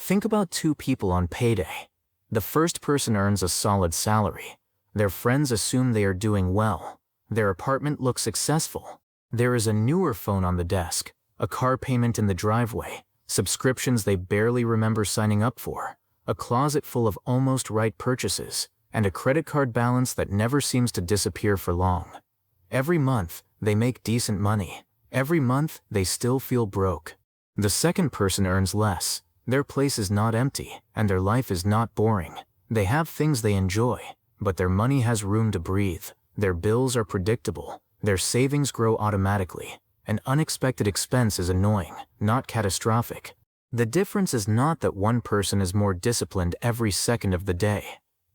Think about two people on payday. The first person earns a solid salary. Their friends assume they are doing well. Their apartment looks successful. There is a newer phone on the desk, a car payment in the driveway, subscriptions they barely remember signing up for, a closet full of almost right purchases, and a credit card balance that never seems to disappear for long. Every month, they make decent money. Every month, they still feel broke. The second person earns less. Their place is not empty, and their life is not boring. They have things they enjoy, but their money has room to breathe. Their bills are predictable. Their savings grow automatically. An unexpected expense is annoying, not catastrophic. The difference is not that one person is more disciplined every second of the day.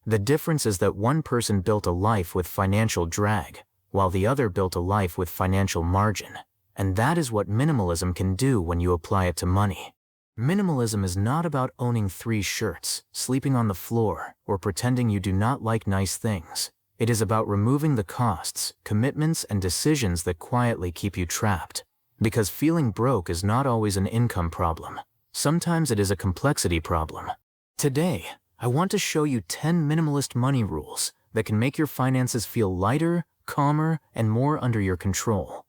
The difference is that one person built a life with financial drag, while the other built a life with financial margin. And that is what minimalism can do when you apply it to money. Minimalism is not about owning 3 shirts, sleeping on the floor, or pretending you do not like nice things. It is about removing the costs, commitments, and decisions that quietly keep you trapped. Because feeling broke is not always an income problem. Sometimes it is a complexity problem. Today, I want to show you 10 minimalist money rules that can make your finances feel lighter, calmer, and more under your control.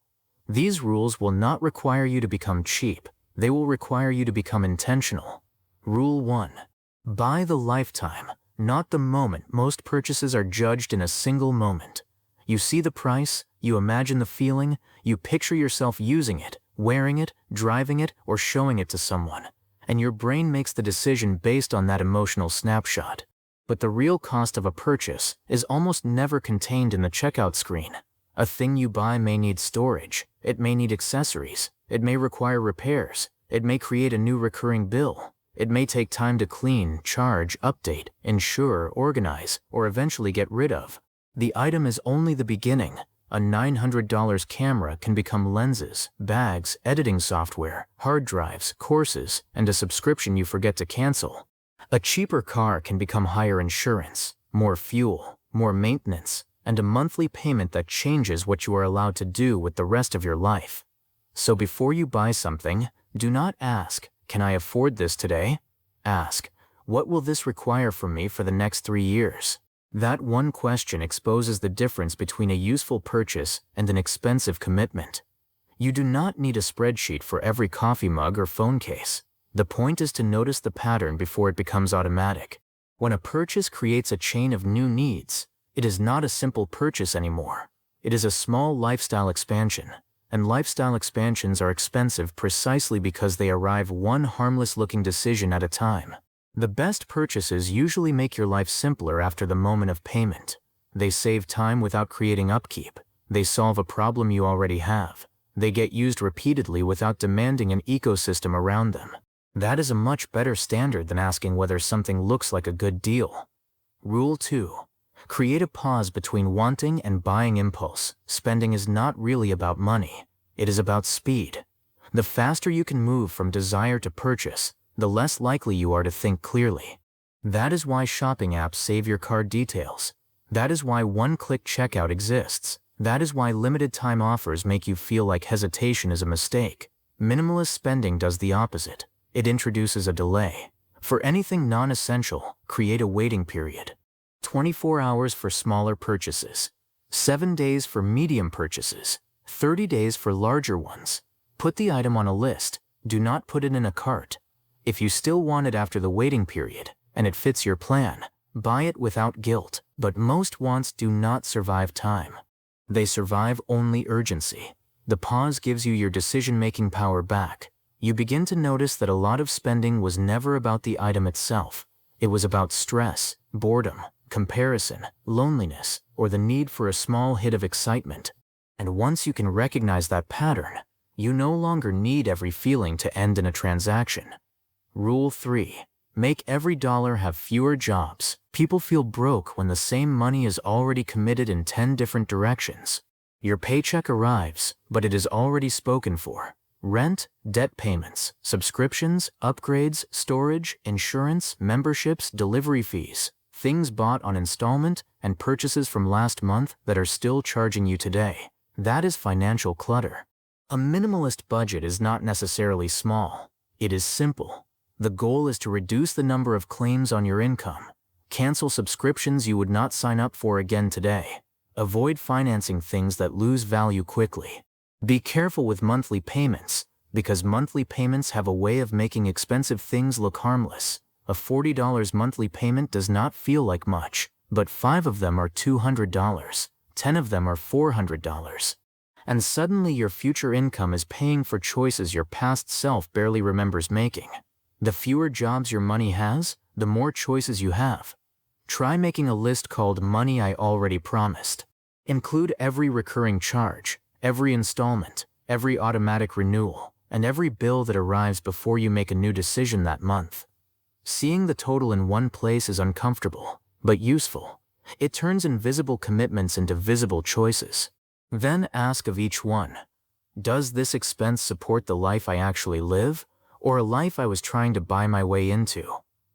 These rules will not require you to become cheap. They will require you to become intentional. Rule 1. Buy the lifetime, not the moment. Most purchases are judged in a single moment. You see the price, you imagine the feeling, you picture yourself using it, wearing it, driving it, or showing it to someone, and your brain makes the decision based on that emotional snapshot. But the real cost of a purchase is almost never contained in the checkout screen. A thing you buy may need storage, it may need accessories, it may require repairs, it may create a new recurring bill, it may take time to clean, charge, update, insure, organize, or eventually get rid of. The item is only the beginning. A $900 camera can become lenses, bags, editing software, hard drives, courses, and a subscription you forget to cancel. A cheaper car can become higher insurance, more fuel, more maintenance, and a monthly payment that changes what you are allowed to do with the rest of your life. So before you buy something, do not ask, "Can I afford this today?" Ask, "What will this require from me for the next 3 years?" That one question exposes the difference between a useful purchase and an expensive commitment. You do not need a spreadsheet for every coffee mug or phone case. The point is to notice the pattern before it becomes automatic. When a purchase creates a chain of new needs, it is not a simple purchase anymore. It is a small lifestyle expansion, and lifestyle expansions are expensive precisely because they arrive one harmless-looking decision at a time. The best purchases usually make your life simpler after the moment of payment. They save time without creating upkeep. They solve a problem you already have. They get used repeatedly without demanding an ecosystem around them. That is a much better standard than asking whether something looks like a good deal. Rule 2. Create a pause between wanting and buying impulse. Spending is not really about money. It is about speed. The faster you can move from desire to purchase, the less likely you are to think clearly. That is why shopping apps save your card details. That is why one-click checkout exists. That is why limited-time offers make you feel like hesitation is a mistake. Minimalist spending does the opposite. It introduces a delay. For anything non-essential, create a waiting period. 24 hours for smaller purchases, 7 days for medium purchases, 30 days for larger ones. Put the item on a list. Do not put it in a cart. If you still want it after the waiting period, and it fits your plan, buy it without guilt. But most wants do not survive time. They survive only urgency. The pause gives you your decision-making power back. You begin to notice that a lot of spending was never about the item itself. It was about stress, boredom, comparison, loneliness, or the need for a small hit of excitement. And once you can recognize that pattern, you no longer need every feeling to end in a transaction. Rule 3. Make every dollar have fewer jobs. People feel broke when the same money is already committed in 10 different directions. Your paycheck arrives, but it is already spoken for. Rent, debt payments, subscriptions, upgrades, storage, insurance, memberships, delivery fees, things bought on installment, and purchases from last month that are still charging you today. That is financial clutter. A minimalist budget is not necessarily small. It is simple. The goal is to reduce the number of claims on your income. Cancel subscriptions you would not sign up for again today. Avoid financing things that lose value quickly. Be careful with monthly payments, because monthly payments have a way of making expensive things look harmless. A $40 monthly payment does not feel like much, but 5 of them are $200, 10 of them are $400. And suddenly your future income is paying for choices your past self barely remembers making. The fewer jobs your money has, the more choices you have. Try making a list called Money I Already Promised. Include every recurring charge, every installment, every automatic renewal, and every bill that arrives before you make a new decision that month. Seeing the total in one place is uncomfortable, but useful. It turns invisible commitments into visible choices. Then ask of each one, does this expense support the life I actually live, or a life I was trying to buy my way into?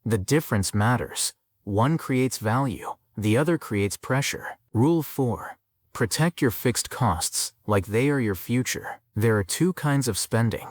The difference matters. One creates value, the other creates pressure. Rule 4. Protect your fixed costs, like they are your future. There are 2 kinds of spending.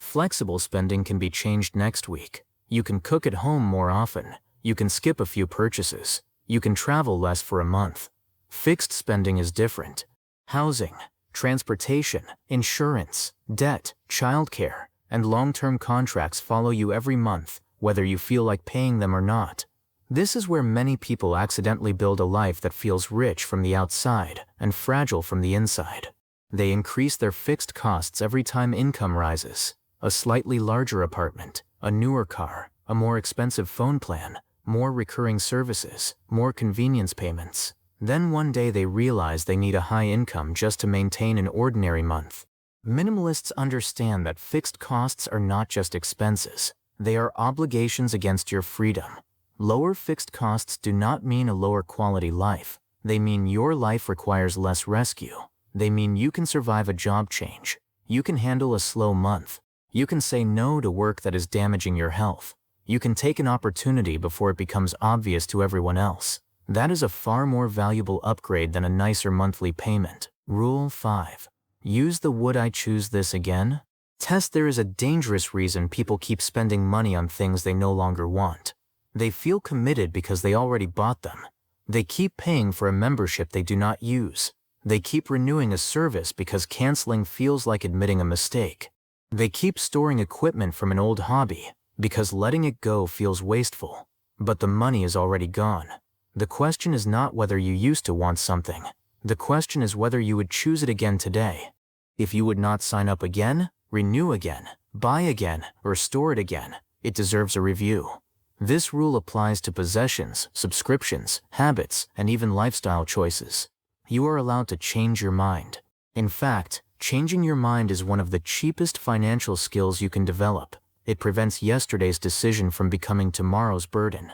Flexible spending can be changed next week. You can cook at home more often. You can skip a few purchases. You can travel less for a month. Fixed spending is different. Housing, transportation, insurance, debt, childcare, and long-term contracts follow you every month, whether you feel like paying them or not. This is where many people accidentally build a life that feels rich from the outside and fragile from the inside. They increase their fixed costs every time income rises. A slightly larger apartment, a newer car, a more expensive phone plan, more recurring services, more convenience payments. Then one day they realize they need a high income just to maintain an ordinary month. Minimalists understand that fixed costs are not just expenses. They are obligations against your freedom. Lower fixed costs do not mean a lower quality life. They mean your life requires less rescue. They mean you can survive a job change. You can handle a slow month. You can say no to work that is damaging your health. You can take an opportunity before it becomes obvious to everyone else. That is a far more valuable upgrade than a nicer monthly payment. Rule 5. Use the would I choose this again? Test. There is a dangerous reason people keep spending money on things they no longer want. They feel committed because they already bought them. They keep paying for a membership they do not use. They keep renewing a service because canceling feels like admitting a mistake. They keep storing equipment from an old hobby because letting it go feels wasteful. But the money is already gone. The question is not whether you used to want something. The question is whether you would choose it again today. If you would not sign up again, renew again, buy again, or store it again, it deserves a review. This rule applies to possessions, subscriptions, habits, and even lifestyle choices. You are allowed to change your mind. In fact, changing your mind is one of the cheapest financial skills you can develop. It prevents yesterday's decision from becoming tomorrow's burden.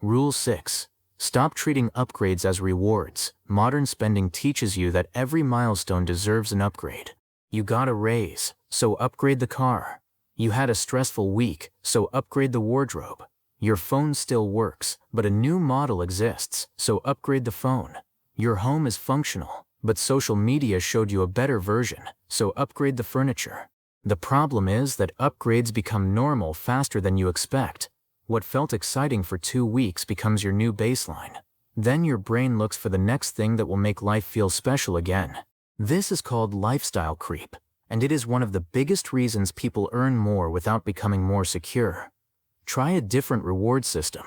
Rule 6. Stop treating upgrades as rewards. Modern spending teaches you that every milestone deserves an upgrade. You got a raise, so upgrade the car. You had a stressful week, so upgrade the wardrobe. Your phone still works, but a new model exists, so upgrade the phone. Your home is functional, but social media showed you a better version, so upgrade the furniture. The problem is that upgrades become normal faster than you expect. What felt exciting for 2 weeks becomes your new baseline. Then your brain looks for the next thing that will make life feel special again. This is called lifestyle creep, and it is one of the biggest reasons people earn more without becoming more secure. Try a different reward system.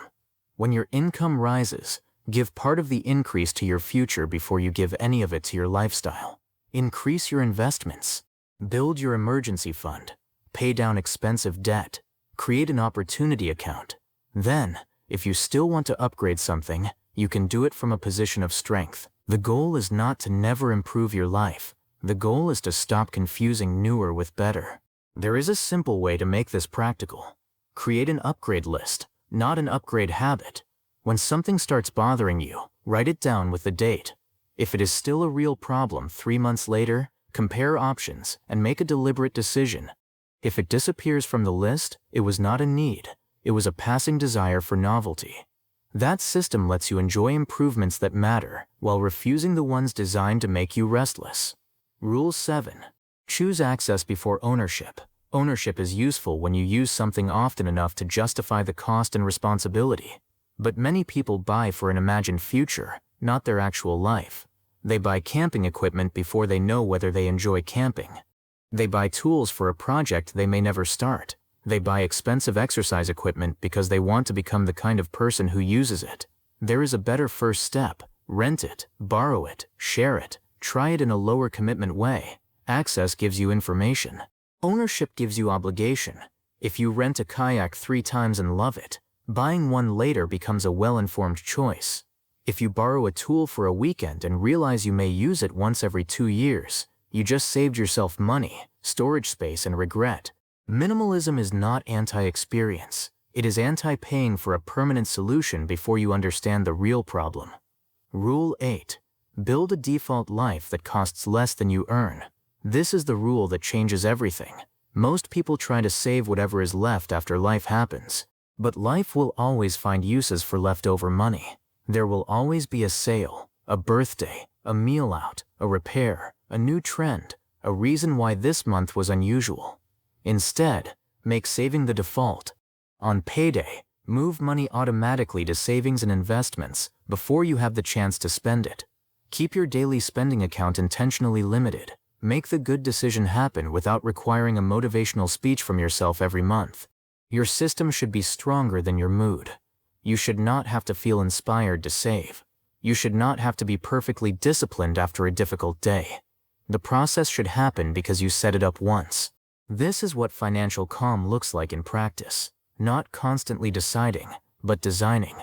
When your income rises, give part of the increase to your future before you give any of it to your lifestyle. Increase your investments. Build your emergency fund. Pay down expensive debt. Create an opportunity account. Then, if you still want to upgrade something, you can do it from a position of strength. The goal is not to never improve your life. The goal is to stop confusing newer with better. There is a simple way to make this practical. Create an upgrade list, not an upgrade habit. When something starts bothering you, write it down with the date. If it is still a real problem 3 months later, compare options and make a deliberate decision. If it disappears from the list, it was not a need. It was a passing desire for novelty. That system lets you enjoy improvements that matter while refusing the ones designed to make you restless. Rule 7. Choose access before ownership. Ownership is useful when you use something often enough to justify the cost and responsibility. But many people buy for an imagined future, not their actual life. They buy camping equipment before they know whether they enjoy camping. They buy tools for a project they may never start. They buy expensive exercise equipment because they want to become the kind of person who uses it. There is a better first step. Rent it, borrow it, share it, try it in a lower commitment way. Access gives you information. Ownership gives you obligation. If you rent a kayak 3 times and love it, buying one later becomes a well-informed choice. If you borrow a tool for a weekend and realize you may use it once every 2 years, you just saved yourself money, storage space, and regret. Minimalism is not anti-experience. It is anti-paying for a permanent solution before you understand the real problem. Rule 8. Build a default life that costs less than you earn. This is the rule that changes everything. Most people try to save whatever is left after life happens. But life will always find uses for leftover money. There will always be a sale, a birthday, a meal out, a repair, a new trend, a reason why this month was unusual. Instead, make saving the default. On payday, move money automatically to savings and investments before you have the chance to spend it. Keep your daily spending account intentionally limited. Make the good decision happen without requiring a motivational speech from yourself every month. Your system should be stronger than your mood. You should not have to feel inspired to save. You should not have to be perfectly disciplined after a difficult day. The process should happen because you set it up once. This is what financial calm looks like in practice. Not constantly deciding, but designing.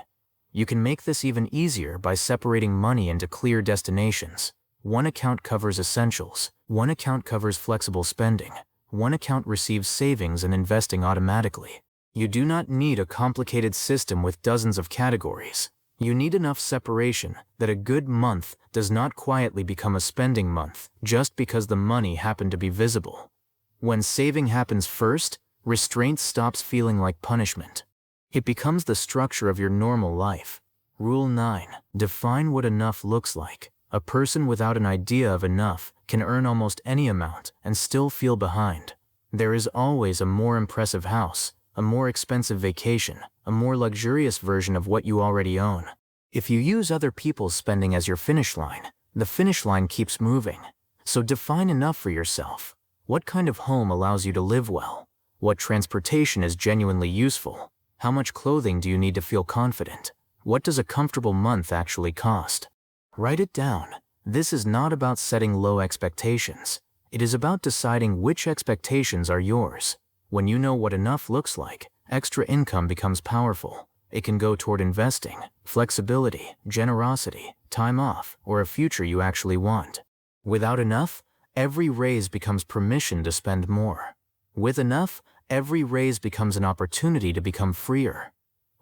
You can make this even easier by separating money into clear destinations. One account covers essentials. One account covers flexible spending. One account receives savings and investing automatically. You do not need a complicated system with dozens of categories. You need enough separation that a good month does not quietly become a spending month just because the money happened to be visible. When saving happens first, restraint stops feeling like punishment. It becomes the structure of your normal life. Rule 9. Define what enough looks like. A person without an idea of enough can earn almost any amount and still feel behind. There is always a more impressive house, a more expensive vacation, a more luxurious version of what you already own. If you use other people's spending as your finish line, the finish line keeps moving. So define enough for yourself. What kind of home allows you to live well? What transportation is genuinely useful? How much clothing do you need to feel confident? What does a comfortable month actually cost? Write it down. This is not about setting low expectations. It is about deciding which expectations are yours. When you know what enough looks like, extra income becomes powerful. It can go toward investing, flexibility, generosity, time off, or a future you actually want. Without enough, every raise becomes permission to spend more. With enough, every raise becomes an opportunity to become freer.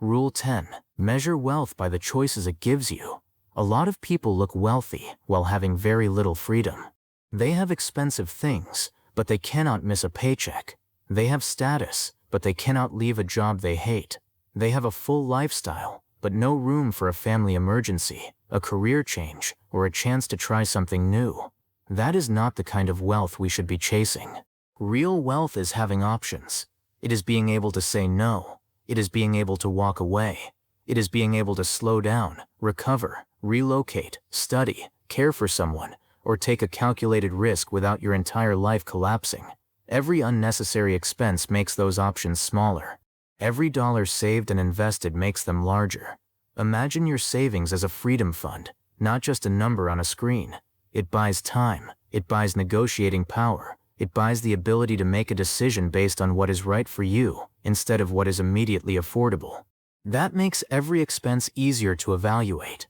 Rule 10. Measure wealth by the choices it gives you. A lot of people look wealthy while having very little freedom. They have expensive things, but they cannot miss a paycheck. They have status, but they cannot leave a job they hate. They have a full lifestyle, but no room for a family emergency, a career change, or a chance to try something new. That is not the kind of wealth we should be chasing. Real wealth is having options. It is being able to say no. It is being able to walk away. It is being able to slow down, recover, relocate, study, care for someone, or take a calculated risk without your entire life collapsing. Every unnecessary expense makes those options smaller. Every dollar saved and invested makes them larger. Imagine your savings as a freedom fund, not just a number on a screen. It buys time. It buys negotiating power. It buys the ability to make a decision based on what is right for you, instead of what is immediately affordable. That makes every expense easier to evaluate.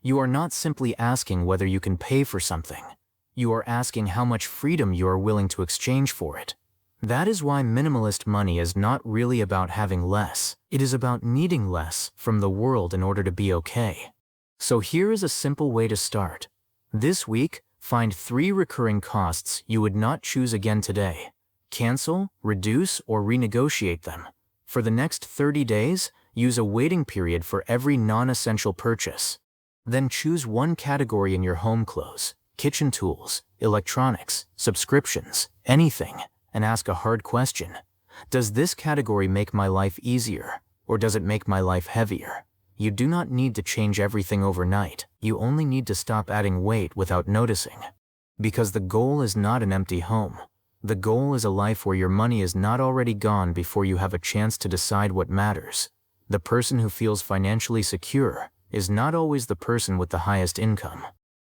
You are not simply asking whether you can pay for something. You are asking how much freedom you are willing to exchange for it. That is why minimalist money is not really about having less. It is about needing less from the world in order to be okay. So here is a simple way to start. This week, find 3 recurring costs you would not choose again today. Cancel, reduce, or renegotiate them. For the next 30 days, use a waiting period for every non-essential purchase. Then choose one category in your home: clothes, kitchen tools, electronics, subscriptions, anything, and ask a hard question. Does this category make my life easier, or does it make my life heavier? You do not need to change everything overnight. You only need to stop adding weight without noticing. Because the goal is not an empty home. The goal is a life where your money is not already gone before you have a chance to decide what matters. The person who feels financially secure is not always the person with the highest income.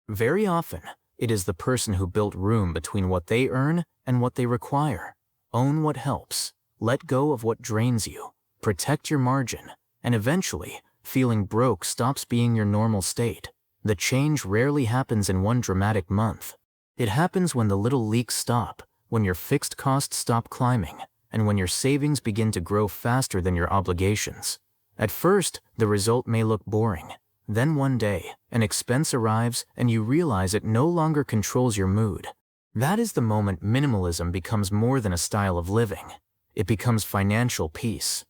Very often, it is the person who built room between what they earn and what they require. Own what helps. Let go of what drains you. Protect your margin. And eventually, feeling broke stops being your normal state. The change rarely happens in one dramatic month. It happens when the little leaks stop, when your fixed costs stop climbing, and when your savings begin to grow faster than your obligations. At first, the result may look boring. Then one day, an expense arrives and you realize it no longer controls your mood. That is the moment minimalism becomes more than a style of living. It becomes financial peace.